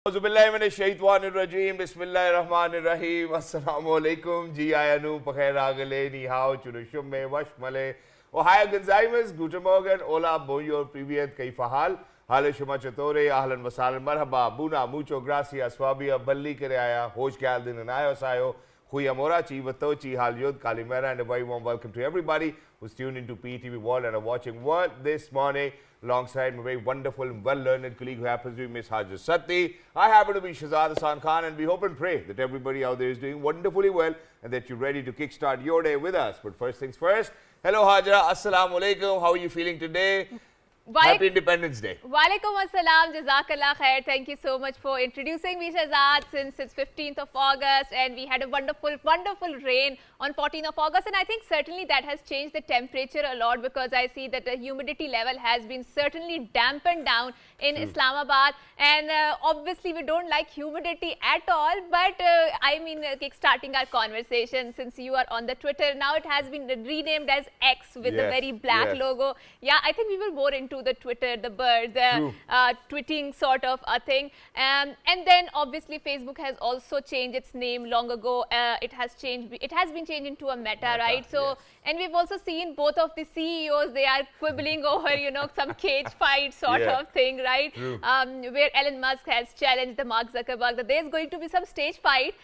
Auzubillahiminash-shaytanir-rajeem. Bismillahir-rahmanir-rahim. Assalamualaikum. Ji ayanu pakhair agale ni hao churushum washmale. Ohio Gonzaimas, Guten Morgen, Hola, Bonjour, Privyet, Kaifahal, Hale Shuma Chatore, Ahlan Wasal, Marhaba, Buna, Mucho Gracias, Swabia, Balli Kereaya, Hosh Galdin, and Ayosayo, Huyamorachi, Vatochi, Halyud, Kalimera, and a very warm welcome to everybody who's tuned into PTV World and are watching World this morning alongside my very wonderful and well-learned colleague who happens to be Miss Hajar Satti. I happen to be Shahzad Hassan Khan, and we hope and pray that everybody out there is doing wonderfully well and that you're ready to kickstart your day with us. But first things first, hello Hajra, Assalamu Alaikum, how are you feeling today? Happy Independence Day. Walaikum Assalam, Jazakallah Khair. Thank you so much for introducing me, Shahzad, since it's 15th of August and we had a wonderful rain on 14th of August, and I think certainly that has changed the temperature a lot because I see that the humidity level has been certainly dampened down in Islamabad, and obviously we don't like humidity at all, but I mean kickstarting our conversation since you are on the Twitter. Now it has been renamed as X with the very black logo. Yeah, I think we were more into the Twitter, the bird, the tweeting sort of a thing. And then obviously Facebook has also changed its name long ago. It has been changed into a Meta, right? So, and we've also seen both of the CEOs, they are quibbling over, you know, some cage fight sort of thing, right? Where Elon Musk has challenged the Mark Zuckerberg that there's going to be some cage fight,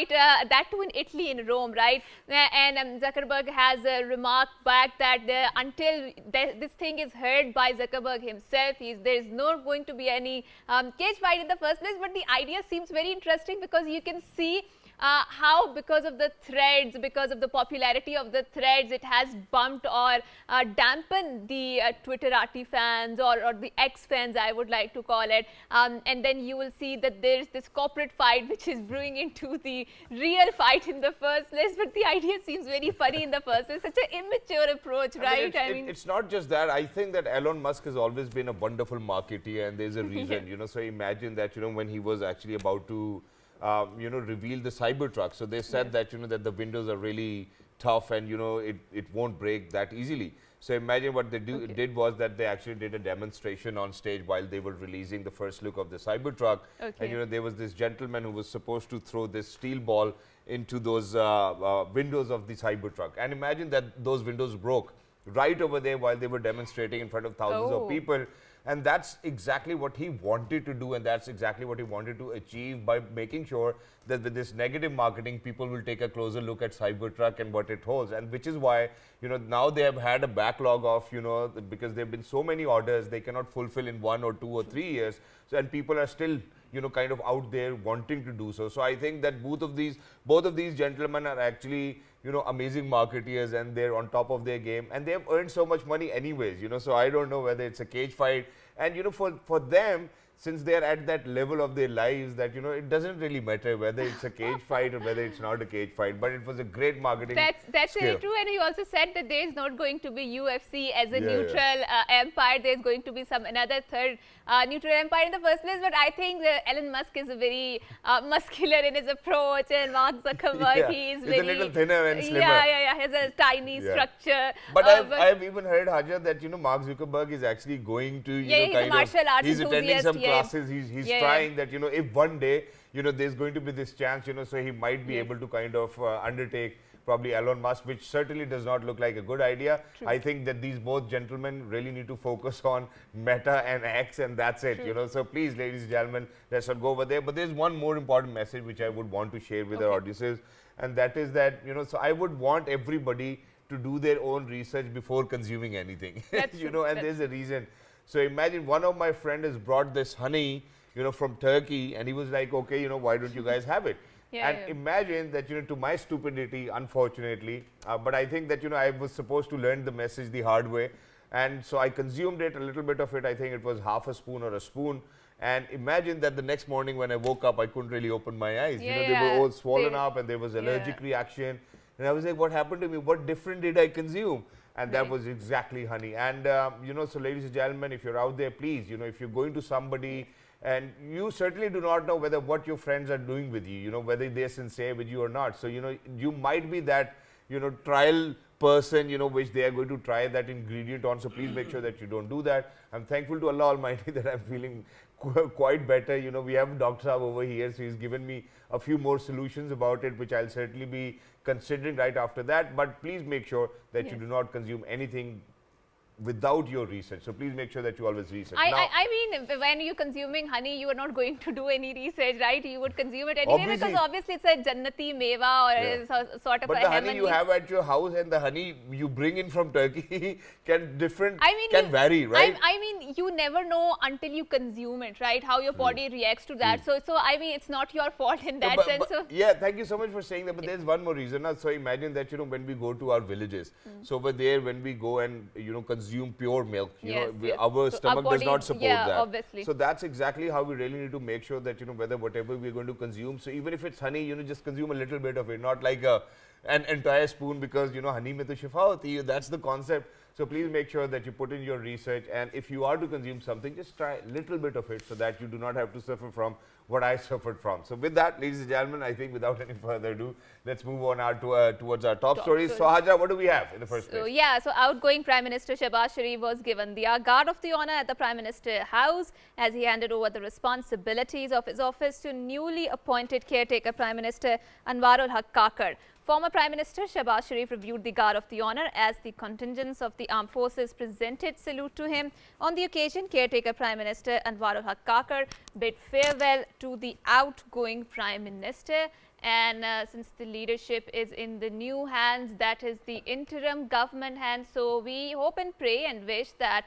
that too in Italy, in Rome, right? And Zuckerberg has remarked back that until this thing is heard by Zuckerberg himself, there is not going to be any cage fight in the first place. But the idea seems very interesting because you can see how because of the threads, because of the popularity of the threads, it has bumped or dampened the Twitterati fans or the X fans, I would like to call it. And then you will see that there's this corporate fight which is brewing into the real fight in the first place. But the idea seems very funny in the first place. Such an immature approach, right? I mean, it's not just that. I think that Elon Musk has always been a wonderful marketeer, and there's a reason, you know. So imagine that, you know, when he was actually about to you know, reveal the Cybertruck. So they said that, you know, that the windows are really tough and, you know, it won't break that easily. So imagine what they did was that they actually did a demonstration on stage while they were releasing the first look of the Cybertruck. And, you know, there was this gentleman who was supposed to throw this steel ball into those windows of the Cybertruck. And imagine that those windows broke right over there while they were demonstrating in front of thousands of people. And that's exactly what he wanted to do, and that's exactly what he wanted to achieve by making sure that with this negative marketing, people will take a closer look at Cybertruck and what it holds. And which is why, you know, now they have had a backlog of, you know, because there have been so many orders, they cannot fulfill in 1 or 2 or 3 years. So, and people are still, you know, kind of out there wanting to do so. So I think that both of these gentlemen are actually, you know, amazing marketeers, and they're on top of their game, and they've earned so much money anyways, you know. So I don't know whether it's a cage fight, and, you know, for them, since they're at that level of their lives, that, you know, it doesn't really matter whether it's a cage fight or whether it's not a cage fight, but it was a great marketing That's very true. And you also said that there is not going to be UFC as a neutral empire. There's going to be another third neutral empire in the first place. But I think Elon Musk is a very muscular in his approach, and Mark Zuckerberg, he's a little thinner and slimmer. Has a tiny structure. But I've even heard, Hajar, that, you know, Mark Zuckerberg is actually going to, you know, he's a martial arts he's attending some classes. He's trying that, you know, if one day, you know, there's going to be this chance, you know, so he might be able to kind of undertake probably Elon Musk, which certainly does not look like a good idea. I think that these both gentlemen really need to focus on Meta and X, and that's it, you know. So please, ladies and gentlemen, let's not go over there. But there's one more important message which I would want to share with our audiences, and that is that, you know, so I would want everybody to do their own research before consuming anything. You know, and there's a reason. So imagine one of my friends has brought this honey, you know, from Turkey, and he was like, okay, you know, why don't you guys have it? Imagine that, you know, to my stupidity, unfortunately, but I think that, you know, I was supposed to learn the message the hard way. And so I consumed it, a little bit of it. I think it was half a spoon or a spoon. And imagine that the next morning when I woke up, I couldn't really open my eyes. You know, they were all swollen up and there was allergic reaction. And I was like, what happened to me? What different did I consume? And that was exactly honey. And, you know, so ladies and gentlemen, if you're out there, please, you know, if you're going to somebody and you certainly do not know whether what your friends are doing with you, you know, whether they're sincere with you or not. So, you know, you might be that, you know, trial person, which they are going to try that ingredient on. So please make sure that you don't do that. I'm thankful to Allah Almighty that I'm feeling quite better. We have Dr. Saab over here, so he's given me a few more solutions about it, which I'll certainly be considering right after that. But please make sure that you do not consume anything without your research. So please make sure that you always research. I mean, when you're consuming honey, you are not going to do any research, right? You would consume it anyway, because obviously it's a jannati meva, or sort of but a the honey you have at your house and the honey you bring in from Turkey can vary, right? I mean, you never know until you consume it, right? How your body reacts to that. So I mean, it's not your fault in that sense. Yeah, thank you so much for saying that. But there's one more reason. So imagine that, when we go to our villages, so over there, when we go and, consume pure milk, our stomach does not support that. Obviously. So that's exactly how we really need to make sure that, whether whatever we're going to consume, so even if it's honey, just consume a little bit of it, not like an entire spoon, because, honey mein to shifa hoti hai. That's the concept. So please make sure that you put in your research, and if you are to consume something, just try a little bit of it so that you do not have to suffer from what I suffered from. So with that, ladies and gentlemen, I think without any further ado, let's move on towards our top stories. So Hajra, what do we have in the first place? So outgoing Prime Minister Shehbaz Sharif was given the Guard of the Honour at the Prime Minister House as he handed over the responsibilities of his office to newly appointed caretaker Prime Minister Anwarul Haq Kakar. Former Prime Minister Shehbaz Sharif reviewed the Guard of the Honour as the contingents of the armed forces presented salute to him. On the occasion, caretaker Prime Minister Anwarul Haq Kakar bid farewell to the outgoing Prime Minister. And since the leadership is in the new hands, that is the interim government hands, so we hope and pray and wish that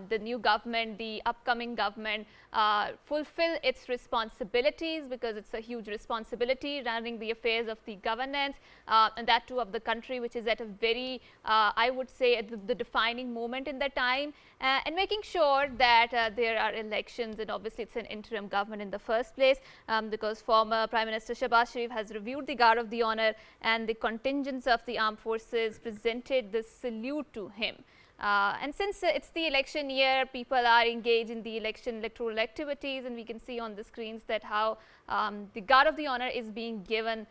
the new government, the upcoming government, fulfill its responsibilities, because it's a huge responsibility running the affairs of the governance, and that too of the country, which is at a very, I would say, at the defining moment in the time, and making sure that there are elections. And obviously it's an interim government in the first place, because former Prime Minister Shehbaz Sharif has reviewed the Guard of the Honour, and the contingents of the armed forces presented this salute to him. And since it's the election year, people are engaged in the electoral activities, and we can see on the screens that how the Guard of the Honour is being given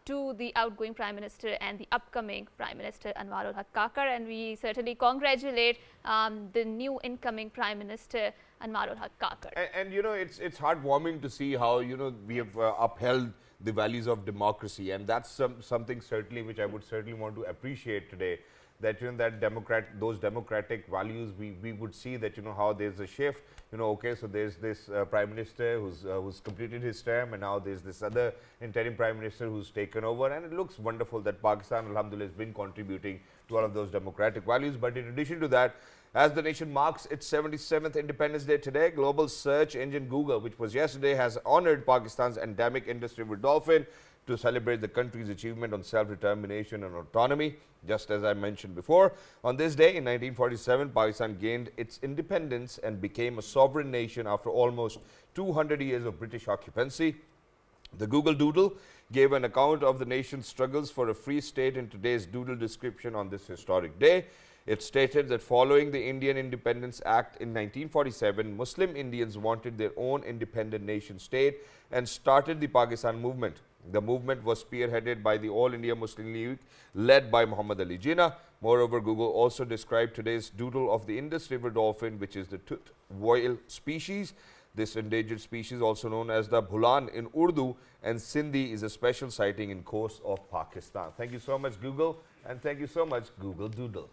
to the outgoing Prime Minister and the upcoming Prime Minister Anwarul Haq Kakar, and we certainly congratulate the new incoming Prime Minister Anwarul Haq Kakar. And it's heartwarming to see how we have upheld the values of democracy, and that's something certainly which I would certainly want to appreciate today. That those democratic values, we would see that how there's a shift. Okay, so there's this Prime Minister who's completed his term, and now there's this other interim Prime Minister who's taken over, and it looks wonderful that Pakistan, alhamdulillah, has been contributing to all of those democratic values. But in addition to that, as the nation marks its 77th Independence Day today, global search engine Google, which was yesterday, has honored Pakistan's endemic industry with dolphin to celebrate the country's achievement on self-determination and autonomy. Just as I mentioned before, on this day in 1947, Pakistan gained its independence and became a sovereign nation after almost 200 years of British occupancy. The Google Doodle gave an account of the nation's struggles for a free state in today's doodle description on this historic day. It stated that following the Indian Independence Act in 1947, Muslim Indians wanted their own independent nation state and started the Pakistan movement. The movement was spearheaded by the All India Muslim League, led by Muhammad Ali Jinnah. Moreover, Google also described today's doodle of the Indus River dolphin, which is the toothed whale species. This endangered species, also known as the bhulan in Urdu and Sindhi, is a special sighting in coast of Pakistan. Thank you so much, Google, and thank you so much, Google Doodle.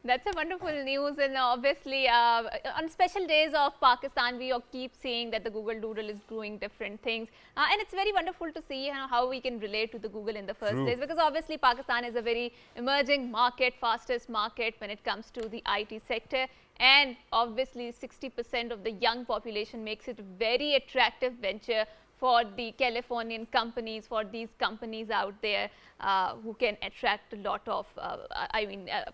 That's a wonderful news, and obviously on special days of Pakistan, we keep seeing that the Google Doodle is doing different things, and it's very wonderful to see how we can relate to the Google in the first place, because obviously Pakistan is a very emerging market, fastest market when it comes to the IT sector, and obviously 60% of the young population makes it a very attractive venture for the Californian companies, for these companies out there who can attract a lot of,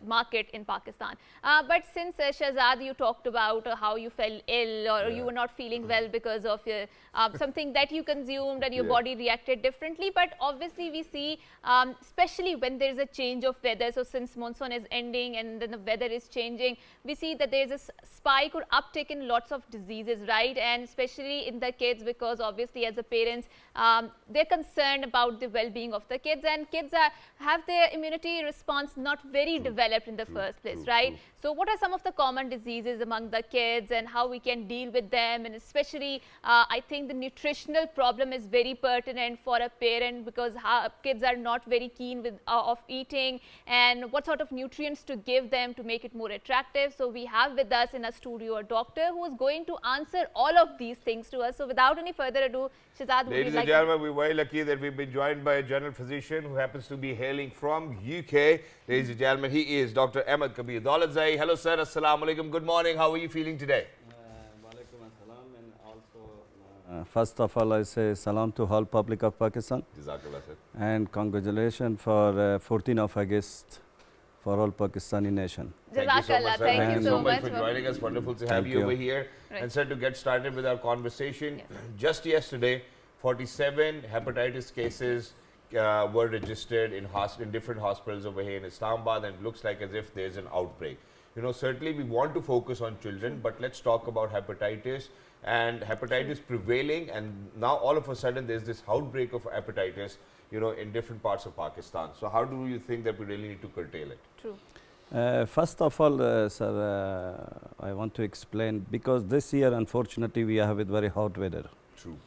market in Pakistan. But since Shehzad, you talked about how you fell ill, or you were not feeling well because of something that you consumed and your body reacted differently. But obviously we see, especially when there's a change of weather, so since monsoon is ending and then the weather is changing, we see that there's a spike or uptick in lots of diseases, right? And especially in the kids, because obviously as as a parents, they're concerned about the well-being of the kids, and kids have their immunity response not very developed in the first place, right? So what are some of the common diseases among the kids and how we can deal with them? And especially, I think the nutritional problem is very pertinent for a parent, because kids are not very keen with of eating, and what sort of nutrients to give them to make it more attractive. So we have with us in a studio a doctor who is going to answer all of these things to us. So without any further ado, Shehzad, ladies and gentlemen, we're very lucky that we've been joined by a general physician who happens to be hailing from UK. Ladies and gentlemen, he is Dr. Ahmed Kabir Daulatzai. Hello sir, assalamu alaikum, good morning, how are you feeling today? Walaikum assalam, and also first of all I say salam to whole public of Pakistan. Jazakallah sir. And congratulations for 14th of August for all Pakistani nation. Thank you so much, sir. Thank you so much for joining us. Wonderful to have you over here. Right. And sir, to get started with our conversation, Yes. just yesterday, 47 hepatitis cases were registered in different hospitals over here in Islamabad, and it looks like as if there's an outbreak. You know, certainly we want to focus on children, but let's talk about hepatitis, and hepatitis prevailing, and now all of a sudden there's this outbreak of hepatitis, you know, in different parts of Pakistan. So how do you think that we really need to curtail it? True. First of all, sir, I want to explain, because this year unfortunately we have it very hot weather. True.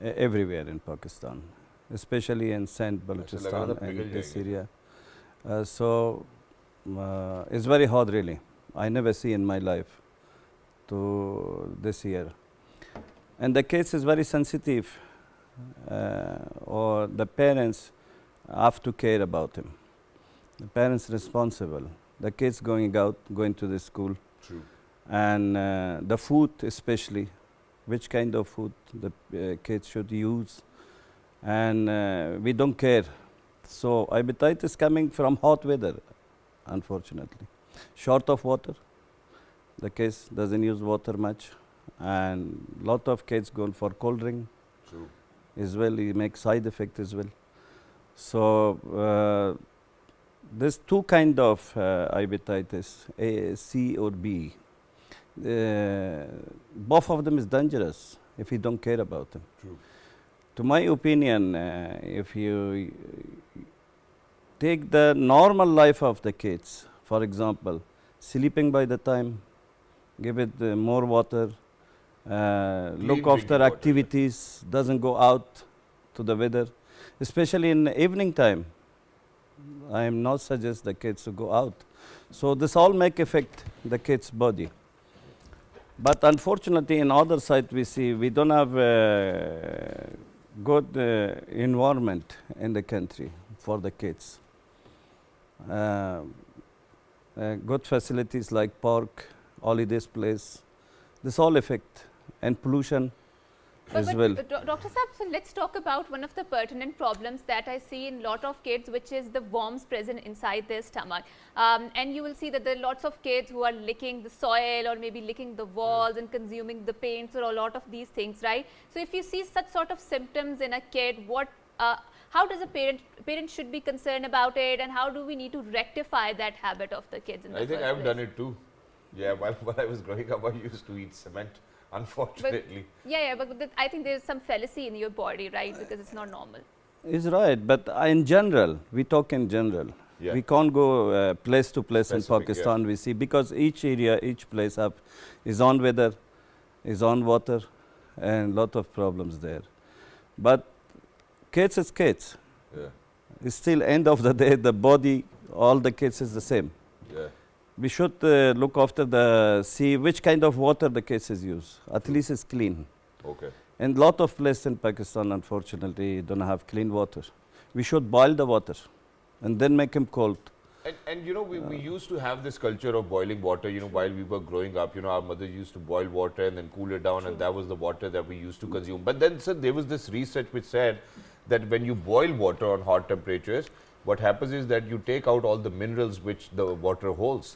Everywhere in Pakistan, especially in Saint Balochistan and this area. It's very hot really. I never see in my life to this year. And the case is very sensitive, or the parents have to care about him. The parents responsible. The kids going out, going to the school. True. And the food especially, which kind of food the kids should use, and we don't care. So hepatitis coming from hot weather, unfortunately. Short of water, the kids doesn't use water much, and lot of kids going for cold drink. True. As well, it makes side effect as well. So there's two kind of hepatitis, A, C or B. Both of them is dangerous if you don't care about them. True. To my opinion, if you take the normal life of the kids, for example, sleeping by the time, give it more water, look after water, activities, doesn't go out to the weather, especially in the evening time. I am not suggest the kids to go out. So this all make affect the kids' body. But unfortunately, in other side we see we don't have good environment in the country for the kids. Good facilities like park, holidays place, this all affect, and pollution as well. Dr. Saab, so let's talk about one of the pertinent problems that I see in lot of kids, which is the worms present inside their stomach. And you will see that there are lots of kids who are licking the soil or maybe licking the walls and consuming the paints or a lot of these things, right? So if you see such sort of symptoms in a kid, how does a parent should be concerned about it, and how do we need to rectify that habit of the kids in the I think first I've place? done it too. Yeah, while I was growing up, I used to eat cement, unfortunately. But I think there's some fallacy in your body, right? Because it's not normal. Is right, but in general, we talk in general. Yeah. We can't go place to place Specific, in Pakistan, we see, because each area, each place have his own weather, his own water, and lot of problems there. But kids is kids. Yeah, It's still end of the day, the body, all the kids is the same. yeah. We should look after see which kind of water the kids is use. At least it's clean. Okay. And lot of places in Pakistan, unfortunately, don't have clean water. We should boil the water and then make them cold. And you know, we used to have this culture of boiling water, you know, while we were growing up. You know, our mother used to boil water and then cool it down, and that was the water that we used to consume. But then, sir, there was this research which said that when you boil water on hot temperatures, what happens is that you take out all the minerals which the water holds.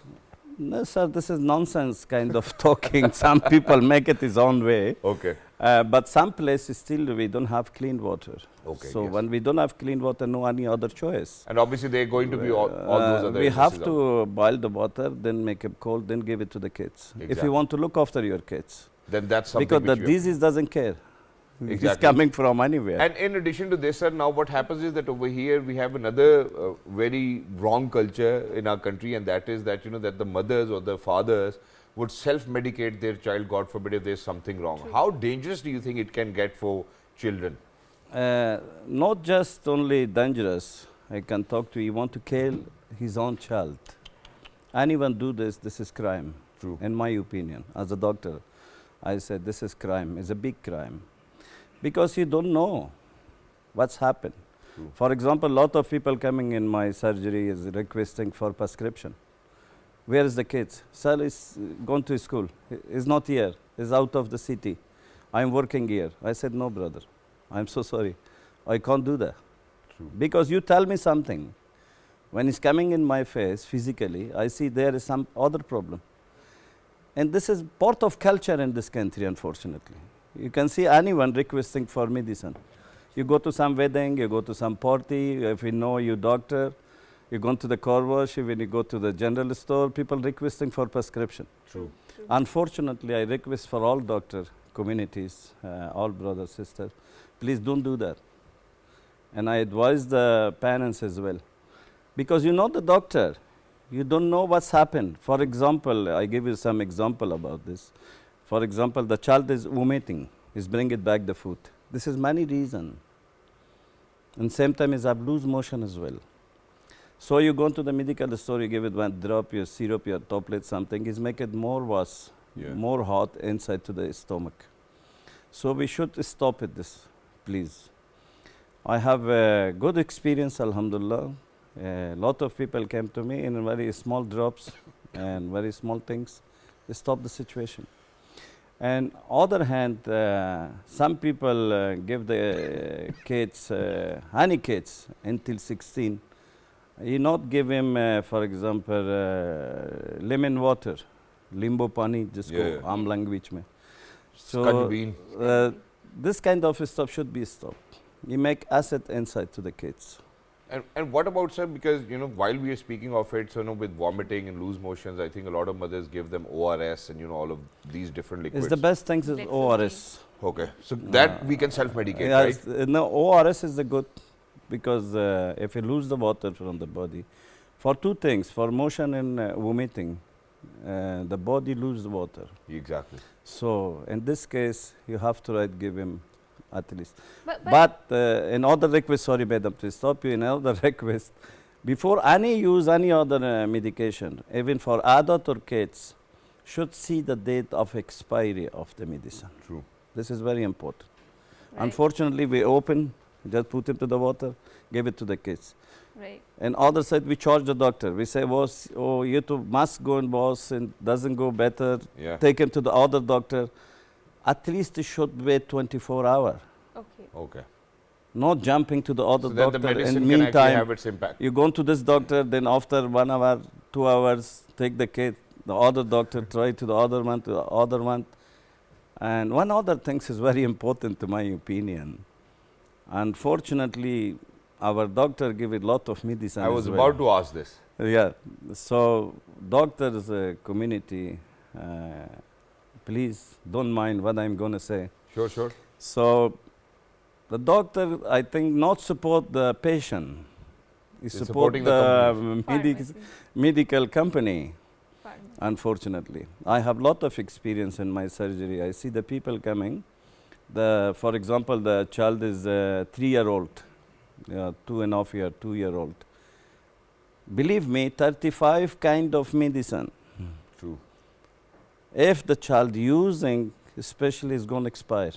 No, sir, this is nonsense kind of talking. Some people make it his own way. Okay. But some places still we don't have clean water. Okay, So yes. when we don't have clean water, no any other choice. And obviously, they're going to be all those other we have illnesses to boil the water, then make it cold, then give it to the kids. If Exactly. you want to look after your kids. Then that's something Because the which you have- disease doesn't care. It's Exactly. coming from anywhere. And in addition to this, sir, now what happens is that over here we have another very wrong culture in our country, and that is that, that the mothers or the fathers would self-medicate their child, God forbid, if there's something wrong. How dangerous do you think it can get for children? Not just only dangerous. I can talk to you. Want to kill his own child. Anyone do this is crime. True. In my opinion, as a doctor, I said this is crime. It's a big crime. Because you don't know what's happened. True. For example, a lot of people coming in my surgery is requesting for prescription. Where is the kids? Sir is gone to school. He's not here. He's out of the city. I'm working here. I said, no, brother. I'm so sorry. I can't do that. True. Because you tell me something. When it's coming in my face physically, I see there is some other problem. And this is part of culture in this country, unfortunately. You can see anyone requesting for medicine. You go to some wedding, you go to some party, if you know you doctor, you go to the car wash, when you go to the general store, people requesting for prescription. True. Unfortunately, I request for all doctor communities, all brothers, sisters, please don't do that. And I advise the parents as well. Because you know the doctor, you don't know what's happened. For example, I give you some example about this. For example, the child is vomiting, is bringing back the food. This is many reasons. And same time is have loose motion as well. So you go to the medical store, you give it one drop, your syrup, your tablet, something, is make it more worse, more hot inside to the stomach. So we should stop it this, please. I have a good experience, alhamdulillah. A lot of people came to me in very small drops and very small things. They stop the situation. And other hand, some people give the kids, honey kids until 16. You not give him, for example, lemon water, limbo pani, jisko aam language mein. So this kind of stuff should be stopped. You make acid inside to the kids. And what about, sir, because, while we are speaking of it, so, with vomiting and loose motions, I think a lot of mothers give them ORS and, all of these different liquids. It's the best things is ORS. Okay. So that we can self-medicate, right? No, ORS is the good, because if you lose the water from the body, for two things, for motion and vomiting, the body loses water. Exactly. So in this case, you have to give him at least. But in other request, sorry madam, to stop you, in other request, before use any other medication, even for adult or kids, should see the date of expiry of the medicine. True. This is very important. Right. Unfortunately, we open, just put into the water, give it to the kids. Right. And other side, we charge the doctor. We say, boss, oh, you two must go and boss, and doesn't go better, take him to the other doctor. At least it should wait 24 hours. Okay. Okay. Not jumping to the other so doctor. That the medicine in can meantime, have its impact. you go to this doctor, then after 1 hour, 2 hours, take the kid, the other doctor, try to the other one, to the other one. And one other thing is very important to my opinion. Unfortunately, our doctor give a lot of medicine. I was about to ask this. Yeah. So doctors community, please don't mind what I'm going to say. Sure, sure. So the doctor, I think, not support the patient. He support the medical company. Unfortunately, I have lot of experience in my surgery. I see the people coming. For example, the child is 3-year-old, 2.5 year, 2-year-old. Believe me, 35 kind of medicine. True. If the child using, especially, is going to expire,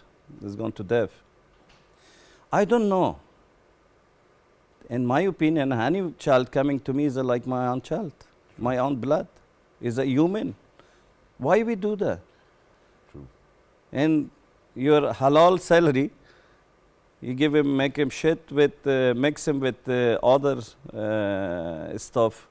is going to death. I don't know. In my opinion, any child coming to me is like my own child, my own blood, is a human. Why we do that? True. And your halal salary, you give him, make him shit with, mix him with other stuff,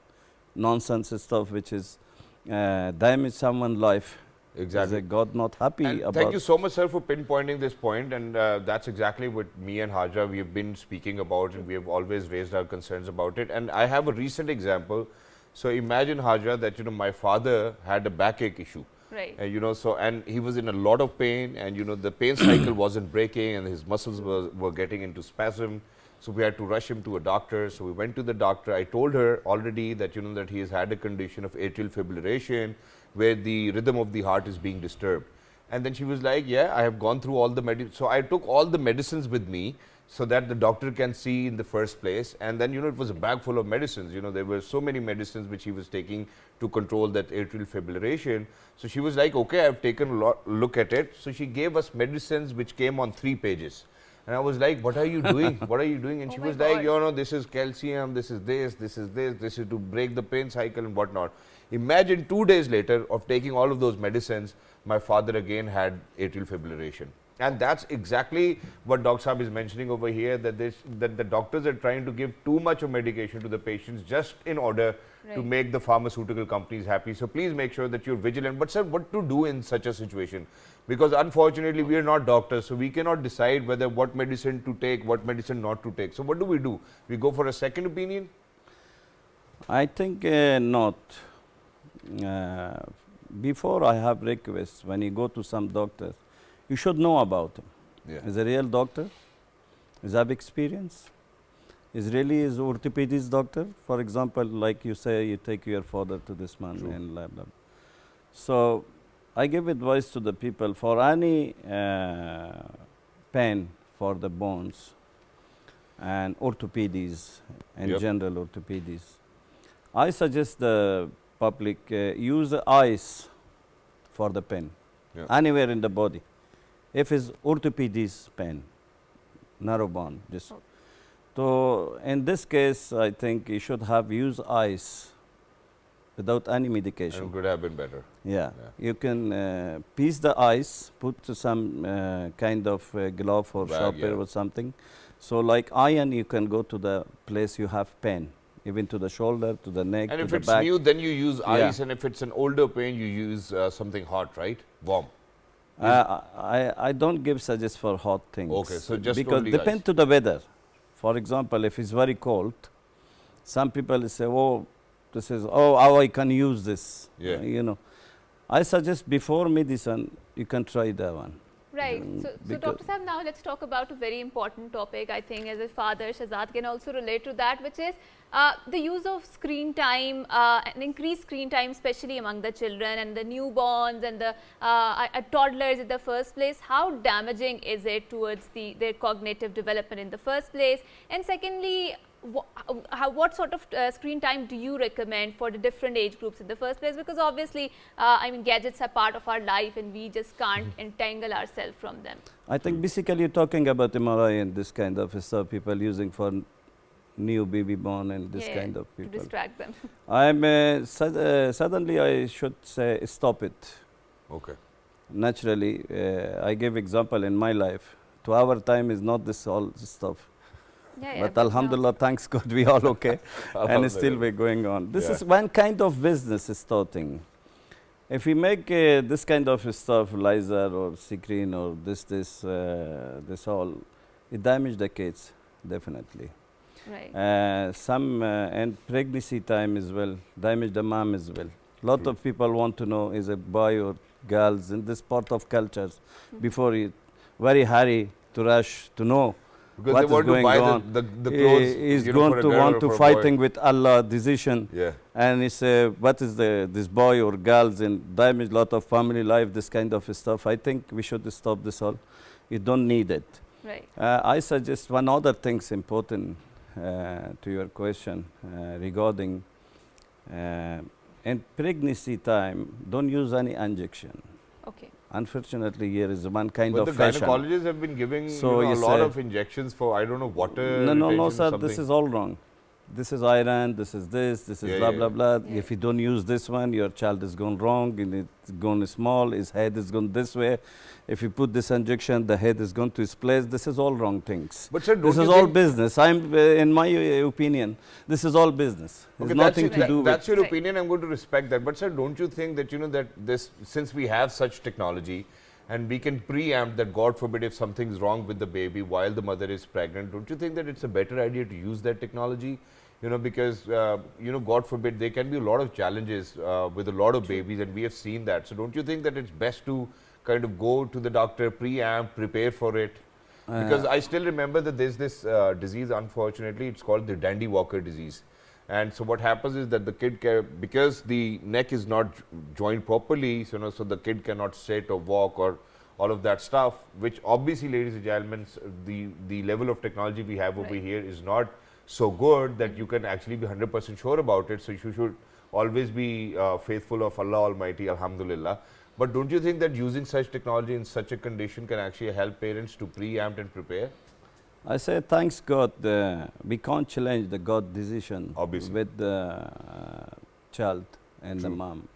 nonsense stuff, which is damage someone's life. Exactly. Is God not happy and about? Thank you so much, sir, for pinpointing this point. And that's exactly what me and Haja, we have been speaking about, and we have always raised our concerns about it. And I have a recent example. So imagine, Haja, that my father had a backache issue. Right. So, and he was in a lot of pain, and the pain cycle wasn't breaking, and his muscles were getting into spasm. So we had to rush him to a doctor. So we went to the doctor. I told her already that that he has had a condition of atrial fibrillation, where the rhythm of the heart is being disturbed. And then she was like, yeah, I have gone through all the medicine. So I took all the medicines with me so that the doctor can see in the first place. And then, it was a bag full of medicines. There were so many medicines which he was taking to control that atrial fibrillation. So she was like, okay, I've taken a look at it. So she gave us medicines which came on 3 pages. And I was like, what are you doing? What are you doing? And she was like, this is calcium, this is this, this is this, this is to break the pain cycle and whatnot. Imagine 2 days later of taking all of those medicines, my father again had atrial fibrillation. And that's exactly what Dr. Saab is mentioning over here, that the doctors are trying to give too much of medication to the patients just in order to make the pharmaceutical companies happy. So please make sure that you're vigilant. But sir, what to do in such a situation? Because unfortunately, we are not doctors, so we cannot decide whether what medicine to take, what medicine not to take. So what do? We go for a second opinion? I think not. Before I have requests, when you go to some doctor, you should know about him. Yeah. Is a real doctor? Is have experience? Is really is orthopedist doctor? For example, like you say, you take your father to this man and blah, blah. So I give advice to the people for any pain for the bones and orthopedics and general orthopedics. I suggest the public use ice for the pain anywhere in the body. If it's orthopedics pain, narrow bone, just. So in this case, I think you should have use ice without any medication. It could have been better. Yeah. You can piece the ice, put some kind of glove or sharper or something. So like iron, you can go to the place you have pain, even to the shoulder, to the neck, and to if the it's back. new, then you use ice, and if it's an older pain, you use something hot, right? Warm. I don't give suggest for hot things. Okay, so just because only depend ice. to the weather. For example, if it's very cold, some people say, oh, this is, I can use this. Yeah. I suggest before medicine, you can try that one. Right. So Dr. Saab, now let's talk about a very important topic. I think as a father, Shahzad can also relate to that, which is the use of screen time, and increased screen time, especially among the children and the newborns and the toddlers in the first place. How damaging is it towards their cognitive development in the first place? And secondly, what sort of screen time do you recommend for the different age groups in the first place? Because obviously, gadgets are part of our life and we just can't entangle ourselves from them. I think basically you're talking about MRI and this kind of stuff people using for new baby born and this kind of people. To distract them. Suddenly I should say stop it. Okay. Naturally, I give example in my life. To our time is not this all stuff. But alhamdulillah, thanks God, we all okay. And still we're going on. This is one kind of business starting. If we make this kind of stuff, laser or screen or this all, it damage the kids, definitely. Right. And pregnancy time as well, damage the mom as well. Lot of people want to know is a boy or girls in this part of cultures before it very hurry to rush to know. Because what they want is going to buy on. the clothes. He's going to want to fighting with Allah decision. Yeah. And he say, what is this boy or girls and damage lot of family life, this kind of stuff. I think we should stop this all. You don't need it. Right. I suggest one other thing's important to your question regarding in pregnancy time, don't use any injection. Okay. Unfortunately, here is one kind of the fashion. gynecologists have been giving So a lot of injections for, I don't know, water No, sir, something. this is all wrong. This is iron, this is blah, blah, blah. Yeah. If you don't use this one, your child is gone wrong, and it's gone small, his head is gone this way. If you put this injection, the head is gone to its place. This is all wrong things. But sir, this is all business. In my opinion, this is all business. There's nothing to do with. That's your opinion. I'm going to respect that. But sir, don't you think that that this, since we have such technology, and we can preempt that, God forbid, if something's wrong with the baby while the mother is pregnant, don't you think that it's a better idea to use that technology because, God forbid, there can be a lot of challenges with a lot of babies, and we have seen that. So don't you think that it's best to kind of go to the doctor, preamp, prepare for it? Because I still remember that there's this disease, unfortunately, it's called the Dandy Walker disease. And so what happens is that the kid, because the neck is not joined properly, so the kid cannot sit or walk or all of that stuff, which obviously, ladies and gentlemen, the level of technology we have over here is not so good that you can actually be 100% sure about it. So you should always be faithful of Allah Almighty, Alhamdulillah. But don't you think that using such technology in such a condition can actually help parents to preempt and prepare? I say, thanks God, we can't challenge the God decision Obviously. with the child and the mom.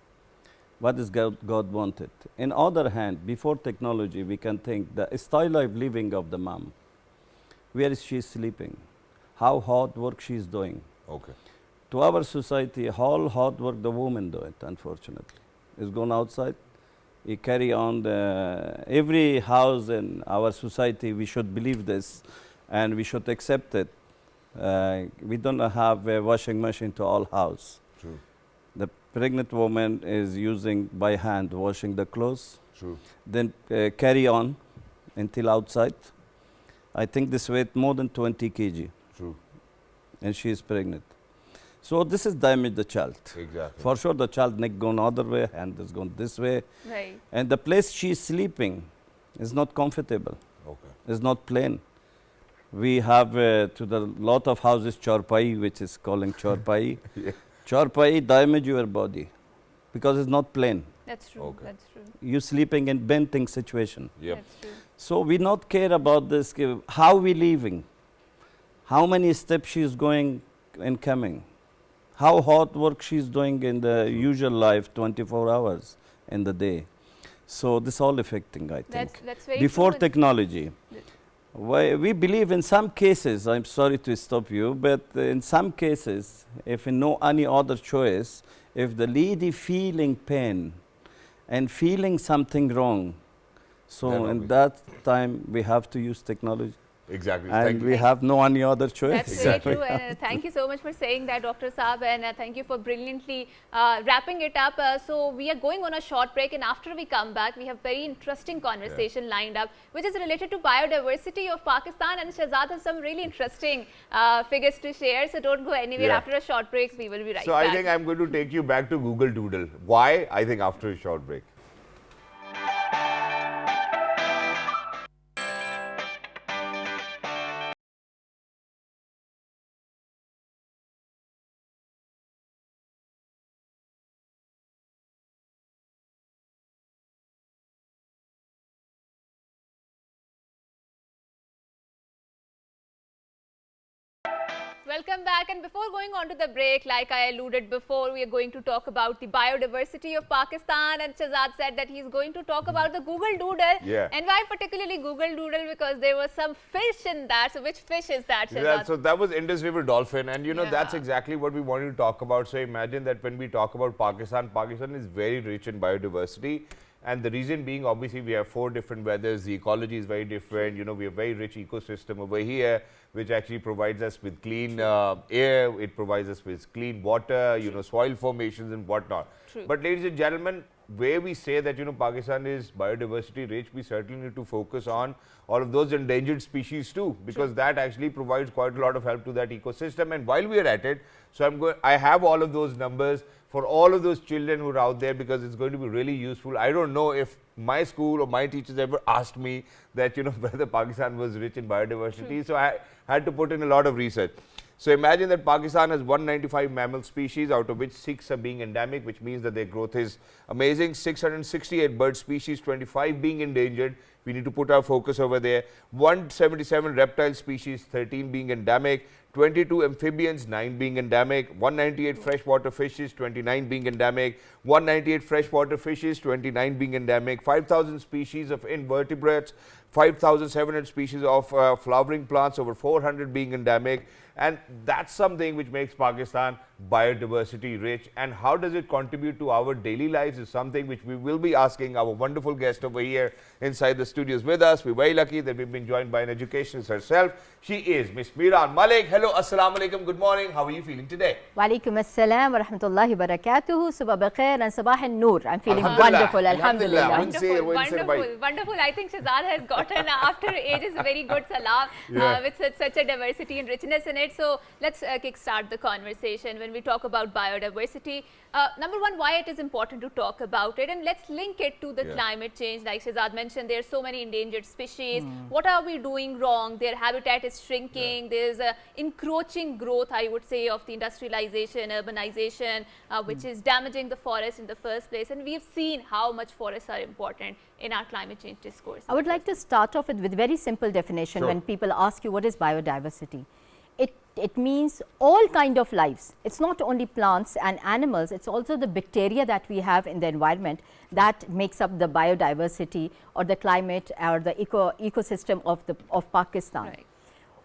What is God wanted? On the other hand, before technology, we can think the style of living of the mom. Where is she sleeping? How hard work she is doing? Okay. To our society, all hard work the women do it, unfortunately. Is gone outside. We carry on every house in our society, we should believe this and we should accept it. We don't have a washing machine to all house. True. The pregnant woman is using by hand washing the clothes. True. Then carry on until outside. I think this weight more than 20 kg. True. And she is pregnant. So this is damage the child. Exactly. For sure the child neck gone other way, hand is gone this way. Right. And the place she is sleeping is not comfortable. Okay. It's not plain. We have to the lot of houses charpai, which is calling charpai. Yeah. Charpai damage your body because it's not plain. That's true. Okay. That's true. You sleeping in bending situation. Yep. That's true. So we not care about this, how we living, how many steps she is going and coming, how hard work she is doing in the usual life 24 hours in the day. So this all affecting, I think. That's very Before true. technology, we believe in some cases, I'm sorry to stop you, but in some cases, if no any other choice, if the lady feeling pain and feeling something wrong, so in that time we have to use technology. Exactly. And Thank we you. have no any other choice. That's very true, and thank you so much for saying that, Dr. Saab, and thank you for brilliantly wrapping it up. So we are going on a short break, and after we come back, we have very interesting conversation lined up, which is related to biodiversity of Pakistan, and Shahzad has some really interesting figures to share. So don't go anywhere. Yeah. After a short break, we will be right So back. I think I'm going to take you back to Google Doodle. Why? I think after a short break. Welcome back, and before going on to the break, like I alluded before, we are going to talk about the biodiversity of Pakistan, and Shahzad said that he's going to talk about the Google Doodle. Yeah. And why particularly Google Doodle? Because there was some fish in that. So which fish is that, Shahzad? Yeah, so that was Indus River dolphin, and that's Yeah. exactly what we wanted to talk about. So imagine that when we talk about Pakistan, Pakistan is very rich in biodiversity. And the reason being, obviously, we have 4 different weathers. The ecology is very different. We have very rich ecosystem over here, which actually provides us with clean air. It provides us with clean water, soil formations and whatnot. True. But ladies and gentlemen, where we say that, Pakistan is biodiversity rich, we certainly need to focus on all of those endangered species too, because that actually provides quite a lot of help to that ecosystem. And while we are at it, so I have all of those numbers for all of those children who are out there, because it's going to be really useful. I don't know if my school or my teachers ever asked me that, whether Pakistan was rich in biodiversity. So I had to put in a lot of research. So imagine that Pakistan has 195 mammal species, out of which 6 are being endemic, which means that their growth is amazing. 668 bird species, 25 being endangered. We need to put our focus over there. 177 reptile species, 13 being endemic. 22 amphibians, 9 being endemic. 198 freshwater fishes, 29 being endemic. 198 freshwater fishes, 29 being endemic. 5,000 species of invertebrates. 5,700 species of flowering plants, over 400 being endemic. And that's something which makes Pakistan biodiversity rich. And how does it contribute to our daily lives is something which we will be asking our wonderful guest over here inside the studios with us. We're very lucky that we've been joined by an educationist herself. She is Miss Miran Malik. Hello, assalamu alaikum, good morning. How are you feeling today? Walaikum assalam wa rahmatullahi wa barakatuhu. Subah bakhair and sabah an-noor. I'm feeling wonderful, alhamdulillah. Wonderful, wonderful, wonderful. I think Shahzad has gotten after ages a very good salam with such a diversity and richness in it. So let's kickstart the conversation when we talk about biodiversity. Number one, why it is important to talk about it, and let's link it to the climate change. Like Shahzad mentioned, there are so many endangered species. What are we doing wrong? Their habitat is shrinking. There's a encroaching growth, I would say, of the industrialization, urbanization, which is damaging the forest in the first place. And we've seen how much forests are important in our climate change discourse. I would like to start off with very simple definition. When people ask you what is biodiversity, it means all kind of lives. It's not only plants and animals, it's also the bacteria that we have in the environment that makes up the biodiversity or the climate or the ecosystem of Pakistan. Right.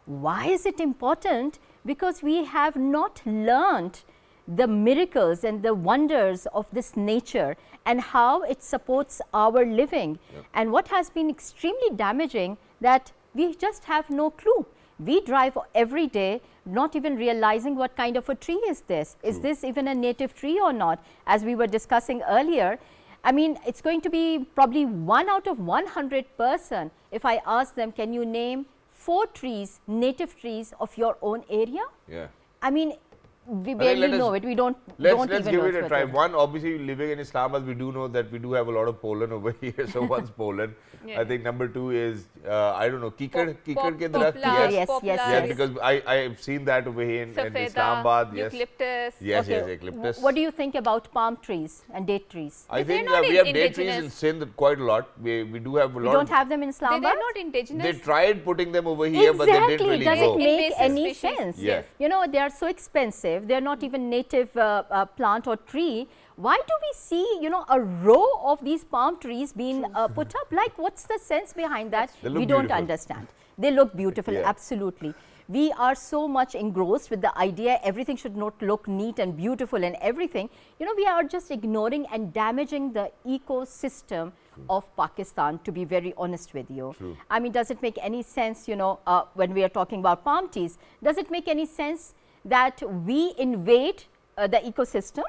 Why is it important? Because we have not learned the miracles and the wonders of this nature and how it supports our living. And what has been extremely damaging, that we just have no clue. We drive every day not even realizing what kind of a tree is this. Is this even a native tree or not? As we were discussing earlier, I mean, it's going to be probably 1 out of 100 person if I ask them, can you name 4 trees, native trees of your own area? Yeah. I mean, we barely know it. We don't Let's even give know it a try. One, obviously, living in Islamabad, we do know that we do have a lot of pollen over here. So one's pollen. I think number 2 is I don't know, kikar ke darakht. Yes. Because I've seen that over here in Islamabad. Eucalyptus. Yes, eucalyptus. What do you think about palm trees and date trees? I think we have date trees in Sindh quite a lot. We do have a lot. You don't have them in Islamabad? They're not indigenous. They tried putting them over here, but they didn't really Does grow. it make any sense? Yes. You know, they are so expensive. They are not even native plant or tree. Why do we see, you know, a row of these palm trees being put up? Like, what's the sense behind that? We don't understand. They look beautiful, absolutely. We are so much engrossed with the idea everything should not look neat and beautiful and everything. You know, we are just ignoring and damaging the ecosystem of Pakistan, to be very honest with you. I mean, does it make any sense, you know, when we are talking about palm trees, does it make any sense that we invade the ecosystem,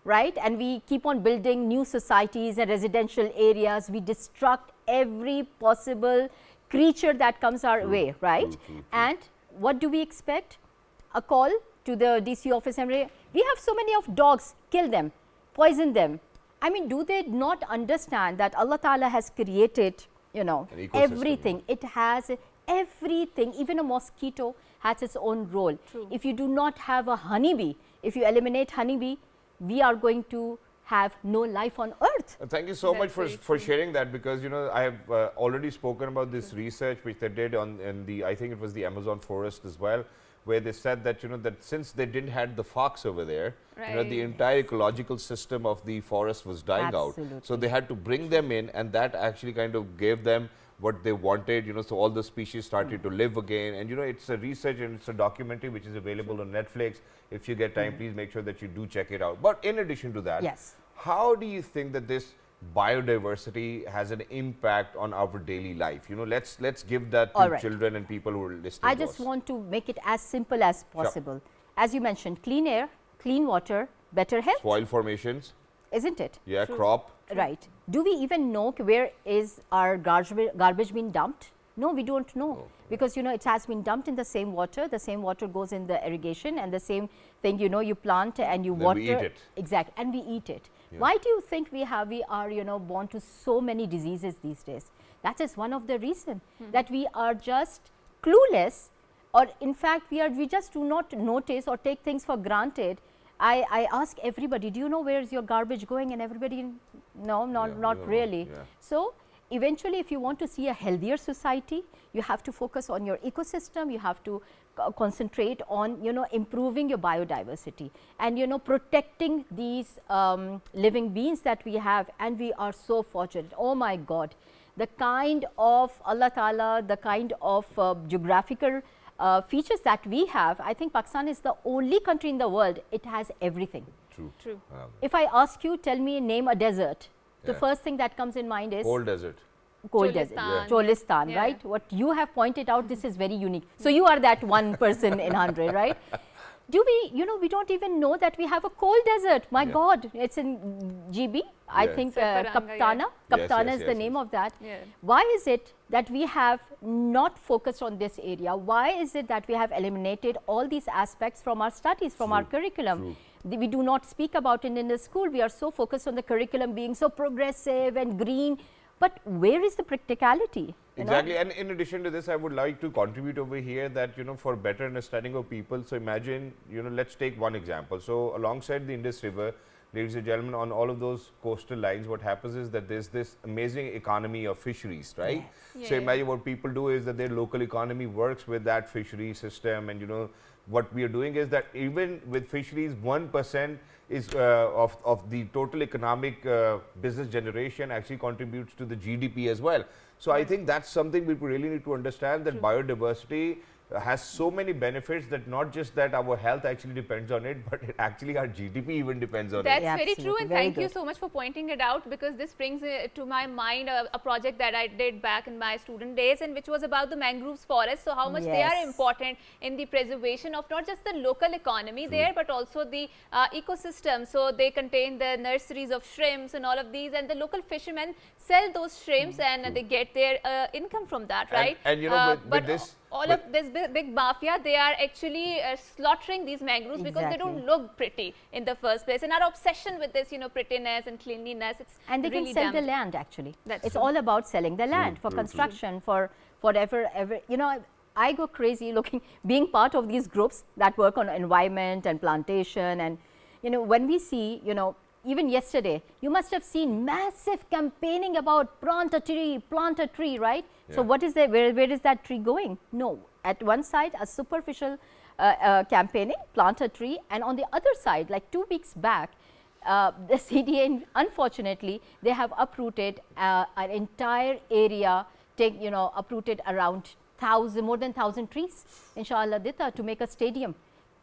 right? And we keep on building new societies and residential areas. We destruct every possible creature that comes our way, right? And what do we expect? A call to the DC office and we have so many of dogs, kill them, poison them. I mean, do they not understand that Allah Ta'ala has created, you know, everything? It has everything. Even a mosquito has its own role. If you do not have a honeybee, if you eliminate honeybee, we are going to have no life on earth. Thank you so much for sharing that, because, you know, I have already spoken about this research which they did in the, I think it was the Amazon forest as well, where they said that, you know, that since they didn't had the fox over there, you know, the entire ecological system of the forest was dying out. So they had to bring them in, and that actually kind of gave them what they wanted, you know, so all the species started to live again. And, you know, it's a research and it's a documentary which is available on Netflix. If you get time, please make sure that you do check it out. But in addition to that, how do you think that this biodiversity has an impact on our daily life? You know, let's give that to children and people who are listening. I just want to make it as simple as possible. As you mentioned, clean air, clean water, better health. Soil formations. Isn't it? Yeah, crop. Right. Do we even know where is our garbage being dumped? No, we don't know, because, you know, it has been dumped in the same water goes in the irrigation, and the same thing, you know, you plant and you water. We eat it. Exactly, and we eat it. Why do you think we are, you know, born to so many diseases these days? That is one of the reasons, that we are just clueless, or in fact, we just do not notice or take things for granted. I ask everybody, do you know where is your garbage going? And everybody, no, not really. So eventually, if you want to see a healthier society, you have to focus on your ecosystem. You have to concentrate on, you know, improving your biodiversity and, you know, protecting these living beings that we have. And we are so fortunate. Oh my God, the kind of Allah Ta'ala, the kind of geographical features that we have, I think Pakistan is the only country in the world, it has everything. True. If I ask you, tell me, name a desert, the Yeah. first thing that comes in mind is Cold desert. cold desert, Cholistan. Cholistan, Yeah. right? What you have pointed out, this is very unique. So you are that one person in 100, right? Do we, we don't even know that we have a cold desert. My Yeah. God, it's in GB. I Yeah. think Safaranga, Kaptana. Yes, Kaptana yes, is yes, the yes. name of that. Yeah. Why is it that we have not focused on this area? Why is it that we have eliminated all these aspects from our studies, from our curriculum? We do not speak about it in the school. We are so focused on the curriculum being so progressive and green. But where is the practicality? you know? Exactly, and in addition to this, I would like to contribute over here that, for better understanding of people. So imagine, let's take one example. So alongside the Indus River, ladies and gentlemen, on all of those coastal lines, what happens is that there's this amazing economy of fisheries, right? Yes. So Yeah. imagine what people do is that their local economy works with that fishery system, and what we are doing is that even with fisheries, 1% is of the total economic business generation actually contributes to the GDP as well. So I think that's something we really need to understand, that biodiversity has so many benefits, that not just that our health actually depends on it, but actually our GDP even depends on That's it. Yeah, very true, absolutely. and Very thank you good. so much for pointing it out, because this brings to my mind a project that I did back in my student days, and which was about the mangroves forest. So how much they are Yes. important in the preservation of not just the local economy there, but also the ecosystem. So they contain the nurseries of shrimps and all of these, and the local fishermen sell those shrimps and they get their income from that, right? And with but this, all of this big mafia, they are actually slaughtering these mangroves because they don't Exactly. look pretty in the first place, and our obsession with this prettiness and cleanliness, it's And they really can sell the damaging. land actually. That's It's true. all about selling the land for true. construction, for whatever, I go crazy looking, being part of these groups that work on environment and plantation, and when we see, even yesterday, you must have seen massive campaigning about plant a tree, right? So Yeah. what is where is that tree going? No, at one side a superficial campaigning, plant a tree, and on the other side, like 2 weeks back, the CDA, unfortunately, they have uprooted an entire area, uprooted around more than 1,000 trees, inshallah, Dita, to make a stadium.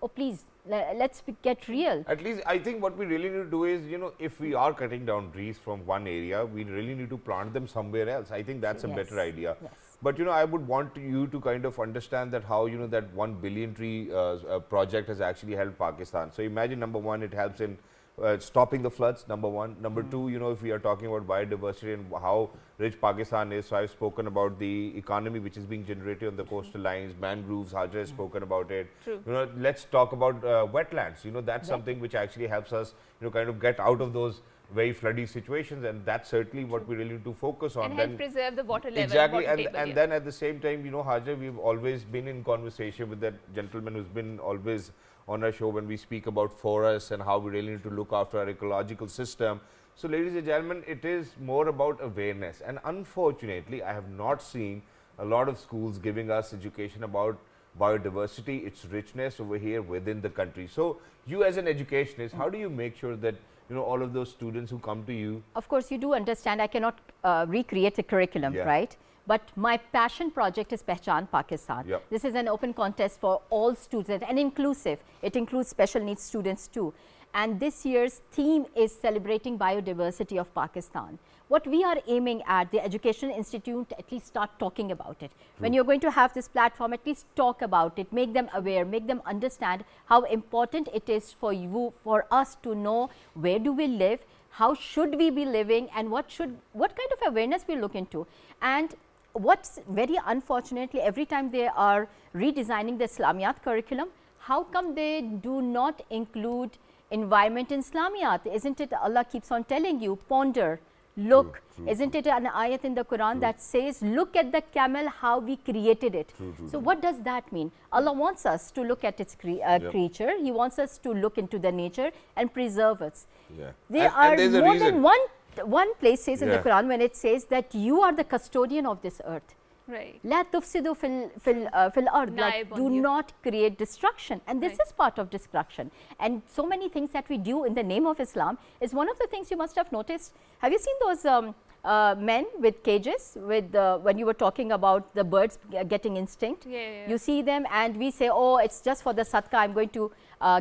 Oh, please, let's get real. at least I think what we really need to do is, if we are cutting down trees from one area, we really need to plant them somewhere else. I think that's a Yes, better idea. yes. But I would want you to kind of understand that how that 1 billion tree project has actually helped Pakistan. So imagine, number one, it helps in stopping the floods, number one. Number two, if we are talking about biodiversity and how rich Pakistan is, so I've spoken about the economy which is being generated on the coastal lines, mangroves, Hajar has spoken about it. True. Let's talk about wetlands. That's something which actually helps us, kind of get out of those very floody situations, and that's certainly what we really need to focus on. And help preserve the water level. Exactly, water table, and yeah. then at the same time, Hajar, we've always been in conversation with that gentleman who's been always on our show when we speak about forests and how we really need to look after our ecological system. So ladies and gentlemen, it is more about awareness, and unfortunately I have not seen a lot of schools giving us education about biodiversity, its richness over here within the country. So you as an educationist, how do you make sure that all of those students who come to you? Of course, you do understand I cannot recreate the curriculum, Yeah. right? But my passion project is Pehchan Pakistan. Yep. This is an open contest for all students and inclusive. It includes special needs students too. And this year's theme is celebrating biodiversity of Pakistan. What we are aiming at, the Education Institute, at least start talking about it. When you're going to have this platform, at least talk about it, make them aware, make them understand how important it is for you, for us to know where do we live, how should we be living, and what kind of awareness we look into. And what's very unfortunately, every time they are redesigning the Islamiyat curriculum, how come they do not include environment in Islamiyat? Isn't it Allah keeps on telling you, ponder, look. Isn't it an ayat in the Quran that says, look at the camel, how we created it. So what does that mean? Allah wants us to look at its creature. He wants us to look into the nature and preserve it. Yeah. There And are there's a more reason. than one place says in the Yeah. Quran when it says that you are the custodian of this earth. Right. لا تفسدوا في الأرض, like Naib do on you. not create destruction, and this Right. is part of destruction. And so many things that we do in the name of Islam is one of the things you must have noticed. Have you seen those men with cages, with when you were talking about the birds getting instinct. Yeah. You see them and we say, oh, it's just for the sadka, I'm going to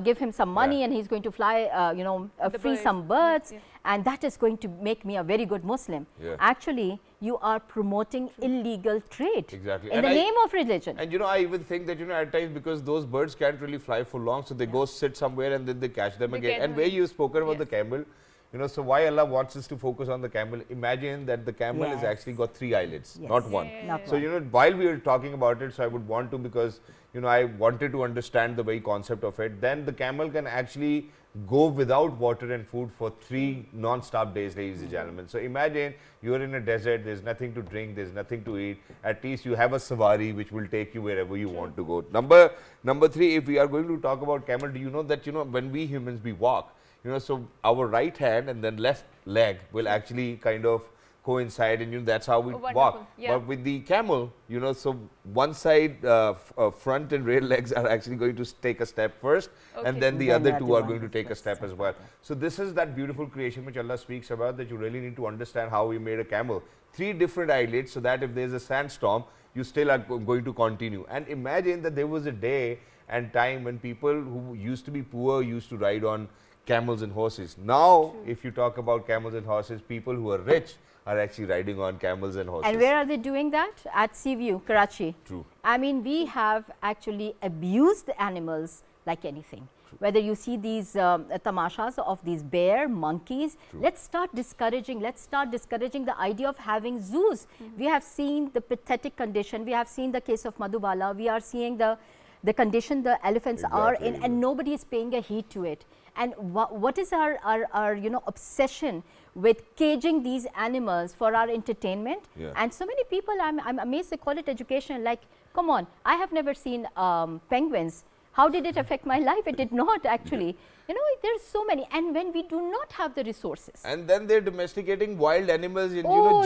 give him some money and he's going to fly, you know, free some birds, and that is going to make me a very good Muslim. Actually, you are promoting illegal trade in the name of religion. And you know, I even think that, you know, at times, because those birds can't really fly for long, so they go sit somewhere and then they catch them again. And where you've spoken about the camel, you know, so why Allah wants us to focus on the camel? Imagine that the camel has actually got 3 eyelids, not one. So, you know, while we are talking about it, so I would want to, because, you know, I wanted to understand the very concept of it. Then the camel can actually go without water and food for 3 non-stop days, ladies and gentlemen. So imagine you're in a desert, there's nothing to drink, there's nothing to eat. At least you have a safari which will take you wherever you want to go. Number 3, if we are going to talk about camel, do you know that, you know, when we humans, we walk, you know, so our right hand and then left leg will actually kind of coincide, and you know, that's how we walk. But with the camel, you know, so one side front and rear legs are actually going to take a step first, and then the other 2 are going to take a step as well. So this is that beautiful creation which Allah speaks about, that you really need to understand how He made a camel. 3 different eyelids, so that if there's a sandstorm, you still are going to continue. And imagine that there was a day and time when people who used to be poor used to ride on camels and horses. Now, if you talk about camels and horses, people who are rich are actually riding on camels and horses. And where are they doing that? At Seaview, Karachi. True. I mean, we have actually abused the animals like anything. Whether you see these tamashas of these bear, monkeys, let's start discouraging the idea of having zoos. We have seen the pathetic condition. We have seen the case of Madhubala. We are seeing the condition the elephants are in, and nobody is paying a heed to it. And what is our you know, obsession with caging these animals for our entertainment? And so many people, I'm amazed they call it education. Like, come on, I have never seen penguins. How did it affect my life? It did not actually. You know, there's so many, and when we do not have the resources. And then they're domesticating wild animals. And, you know,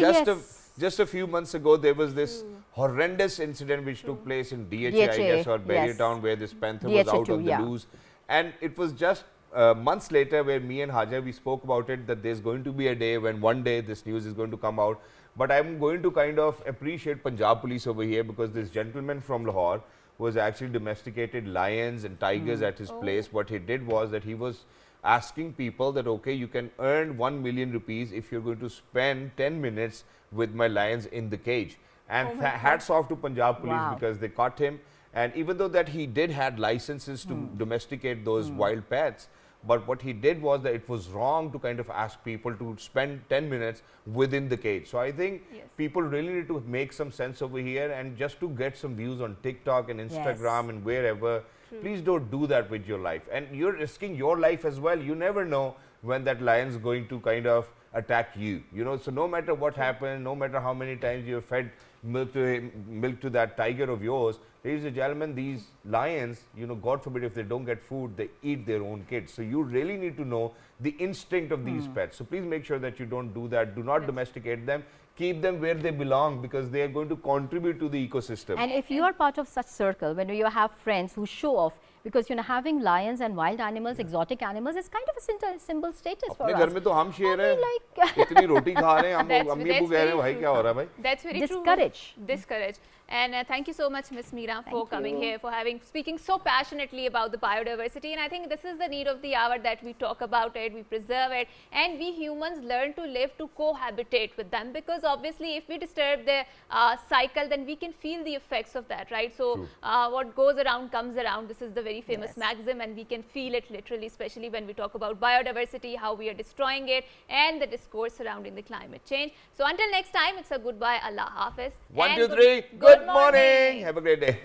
just a few months ago, there was this horrendous incident which took place in DHA, I guess, or Barrytown, where this panther was out on the loose. And it was just months later where me and Hajar, we spoke about it, that there's going to be a day when one day this news is going to come out. But I'm going to kind of appreciate Punjab police over here, because this gentleman from Lahore was actually domesticated lions and tigers at his place. What he did was that he was asking people that, okay, you can earn 1 million rupees if you're going to spend 10 minutes with my lions in the cage. And hats off to Punjab police, because they caught him. And even though that he did had licenses to domesticate those wild pets, but what he did was that it was wrong to kind of ask people to spend 10 minutes within the cage. So I think people really need to make some sense over here, and just to get some views on TikTok and Instagram and wherever, please don't do that with your life. And you're risking your life as well. You never know when that lion's going to kind of attack you, you know. So no matter what happens, no matter how many times you've fed milk to that tiger of yours, ladies and gentlemen, these lions, you know, God forbid, if they don't get food, they eat their own kids. So you really need to know the instinct of these pets. So please make sure that you don't do that. Do not domesticate them. Keep them where they belong, because they are going to contribute to the ecosystem. And if you are part of such circle, when you have friends who show off, because you know, having lions and wild animals, exotic animals, is kind of a symbol status for us. घर में तो हम शेर हैं, इतनी रोटी खा रहे हैं, हम अम्मी अब्बू कह रहे हैं, भाई क्या हो रहा है भाई? That's very Discourage. true. Discourage. And thank you so much, Ms. Meera, for coming here, for speaking so passionately about the biodiversity. And I think this is the need of the hour, that we talk about it, we preserve it, and we humans learn to live, to cohabitate with them. Because obviously, if we disturb the cycle, then we can feel the effects of that, right? So what goes around comes around. This is the very famous maxim, and we can feel it literally, especially when we talk about biodiversity, how we are destroying it, and the discourse surrounding the climate change. So until next time, it's a goodbye. Allah Hafiz. 1, 2, 3. Good morning. Have a great day.